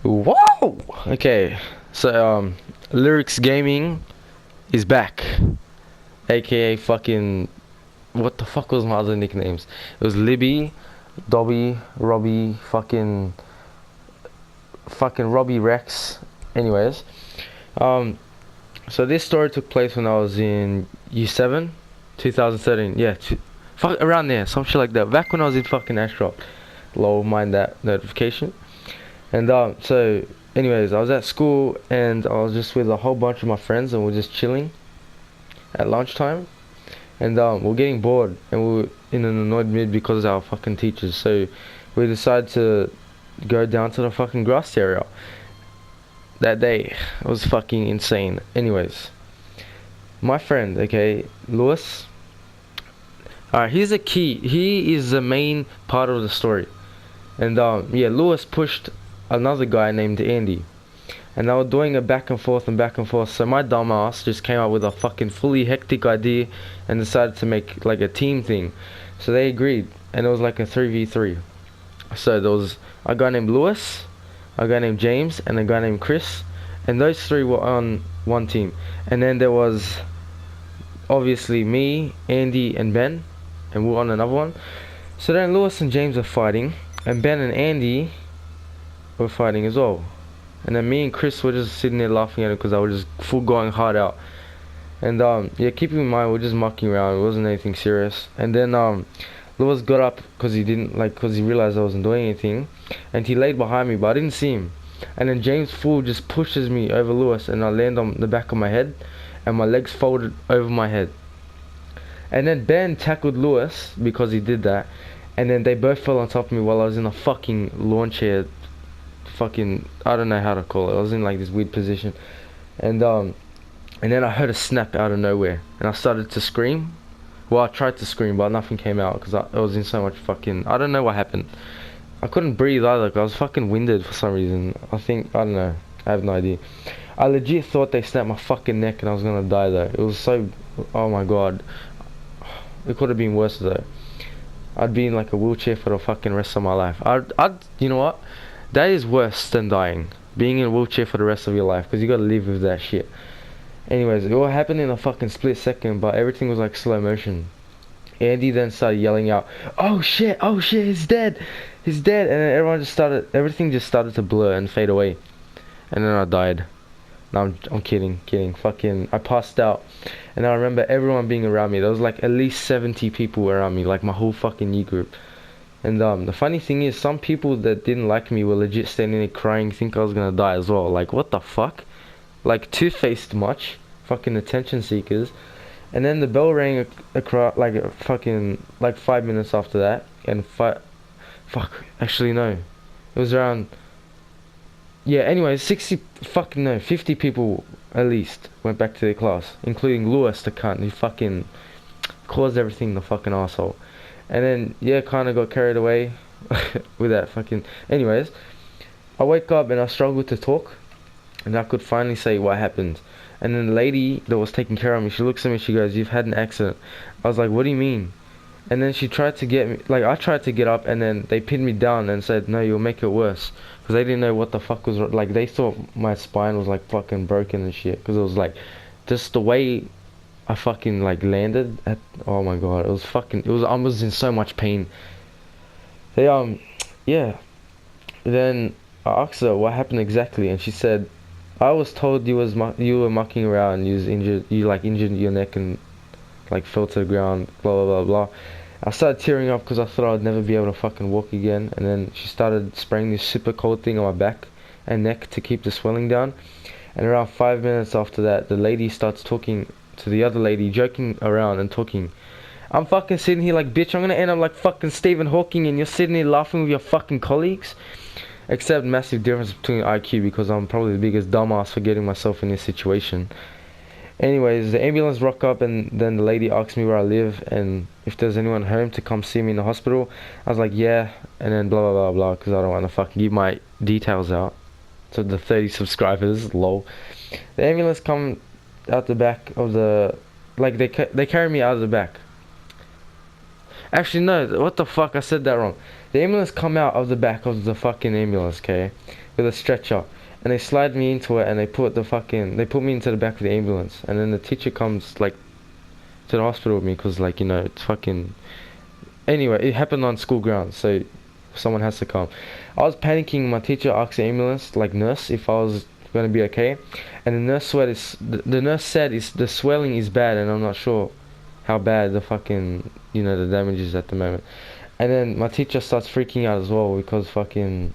Whoa! Okay, so Lyrixx Gaming is back, aka fucking what the fuck was my other nicknames? It was Libby, Dobby, Robbie, fucking Robbie Rex. Anyways, um, so this story took place when I was in Year 7, 2013. Yeah, fuck around there, some shit like that. Back when I was in fucking Ashrop. Lol, mind that notification. And so anyways, I was at school and I was just with a whole bunch of my friends and we're just chilling at lunchtime. And we're getting bored and we were in an annoyed mood because of our fucking teachers. So we decided to go down to the fucking grass area. That day it was fucking insane. Anyways, my friend, okay, Lewis. Alright, he's a key. He is the main part of the story. And yeah, Lewis pushed another guy named Andy. And they were doing a back and forth and back and forth. So my dumb ass just came up with a fucking fully hectic idea and decided to make like a team thing. So they agreed, and it was like a 3v3. So there was a guy named Lewis, a guy named James, and a guy named Chris, and those three were on one team. And then there was obviously me, Andy, and Ben, and we were on another one. So then Lewis and James were fighting, and Ben and Andy were fighting as well. And then me and Chris were just sitting there laughing at it because I was just full going hard out. And yeah, keeping in mind we're just mucking around. It wasn't anything serious. And then Lewis got up because he didn't because he realized I wasn't doing anything, and he laid behind me, but I didn't see him. And then James full just pushes me over Lewis, and I land on the back of my head, and my legs folded over my head. And then Ben tackled Lewis because he did that, and then they both fell on top of me while I was in a fucking lawn chair. Fucking, I don't know how to call it. I was in like this weird position, and then I heard a snap out of nowhere, and I started to scream. Well, I tried to scream, but nothing came out because I was in so much fucking. I don't know what happened. I couldn't breathe either. Cause I was fucking winded for some reason. I don't know. I have no idea. I legit thought they snapped my fucking neck and I was gonna die though. It was so. Oh my god. It could have been worse though. I'd be in like a wheelchair for the fucking rest of my life. You know what? That is worse than dying. Being in a wheelchair for the rest of your life, because you gotta live with that shit. Anyways, it all happened in a fucking split second, but everything was like slow motion. Andy then started yelling out, oh shit, he's dead! He's dead! And then everything just started to blur and fade away. And then I died. No, I'm kidding. Fucking, I passed out. And I remember everyone being around me. There was like at least 70 people around me, like my whole fucking year group. And the funny thing is, some people that didn't like me were legit standing there crying, think I was gonna die as well. Like, what the fuck? Like, two-faced much. Fucking attention seekers. And then the bell rang like a fucking, like 5 minutes after that. And fuck, actually no. It was around, yeah, anyway, 50 people at least went back to their class. Including Lewis, the cunt, who fucking caused everything, the fucking asshole. And then, yeah, kind of got carried away with that fucking... Anyways, I wake up and I struggle to talk. And I could finally say what happened. And then the lady that was taking care of me, she looks at me, she goes, you've had an accident. I was like, what do you mean? And then she tried to get me... Like, I tried to get up and then they pinned me down and said, no, you'll make it worse. Because they didn't know what the fuck was... Like, they thought my spine was, like, fucking broken and shit. Because it was, like, just the way... I fucking like landed at, oh my god, I was in so much pain. They yeah. Then I asked her what happened exactly, and she said, I was told you were mucking around, you injured your neck and like fell to the ground, blah blah blah blah. I started tearing up because I thought I'd never be able to fucking walk again, and then she started spraying this super cold thing on my back and neck to keep the swelling down. And around 5 minutes after that, the lady starts talking to the other lady, joking around and talking. I'm fucking sitting here like, bitch, I'm gonna end up like fucking Stephen Hawking, and you're sitting here laughing with your fucking colleagues. Except massive difference between IQ, because I'm probably the biggest dumbass for getting myself in this situation. Anyways, the ambulance rock up, and then the lady asked me where I live and if there's anyone home to come see me in the hospital. I was like, yeah, and then blah blah blah blah, because I don't want to fucking give my details out to the 30 subscribers, lol. The ambulance come out the back of the, like, they carry me out of the back. Actually no, what the fuck, I said that wrong. The ambulance come out of the back of the fucking ambulance, okay, with a stretcher, and they slide me into it, and they put me into the back of the ambulance, and then the teacher comes like to the hospital with me, cause like, you know, it's fucking. Anyway, it happened on school grounds, so someone has to come. I was panicking. My teacher asked the ambulance, like nurse, if I was gonna be okay, and the nurse said the swelling is bad, and I'm not sure how bad the fucking, you know, the damage is at the moment. And then my teacher starts freaking out as well because fucking,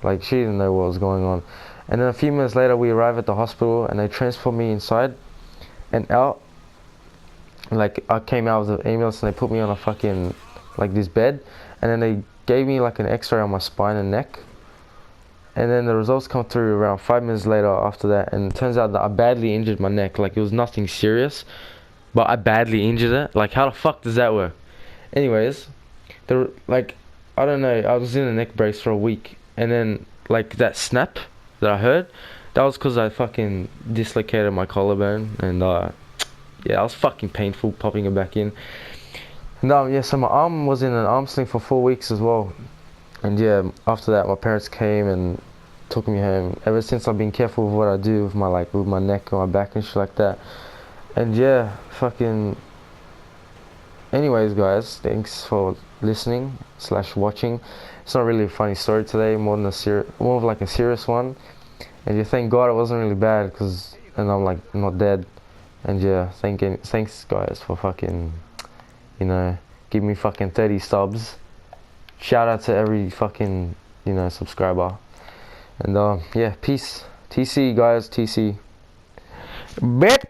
like, she didn't know what was going on. And then a few minutes later, we arrive at the hospital, and they transport me inside and out. Like, I came out of the ambulance, and they put me on a fucking, like, this bed, and then they gave me like an x-ray on my spine and neck, and then the results come through around 5 minutes later after that, and it turns out that I badly injured my neck. Like, it was nothing serious, but I badly injured it. Like, how the fuck does that work? Anyways, like, I don't know, I was in a neck brace for a week, and then like that snap that I heard, that was because I fucking dislocated my collarbone, and yeah, it was fucking painful popping it back in. No, yeah, so my arm was in an arm sling for 4 weeks as well. And yeah, after that, my parents came and took me home. Ever since, I've been careful with what I do with with my neck and my back and shit like that. And yeah, fucking. Anyways, guys, thanks for listening / watching. It's not really a funny story today, more of like a serious one. And yeah, thank God it wasn't really bad, and I'm like not dead. And yeah, thanks guys for fucking, you know, give me fucking 30 subs. Shout out to every fucking, you know, subscriber. And yeah, peace. TC guys, TC. Bet.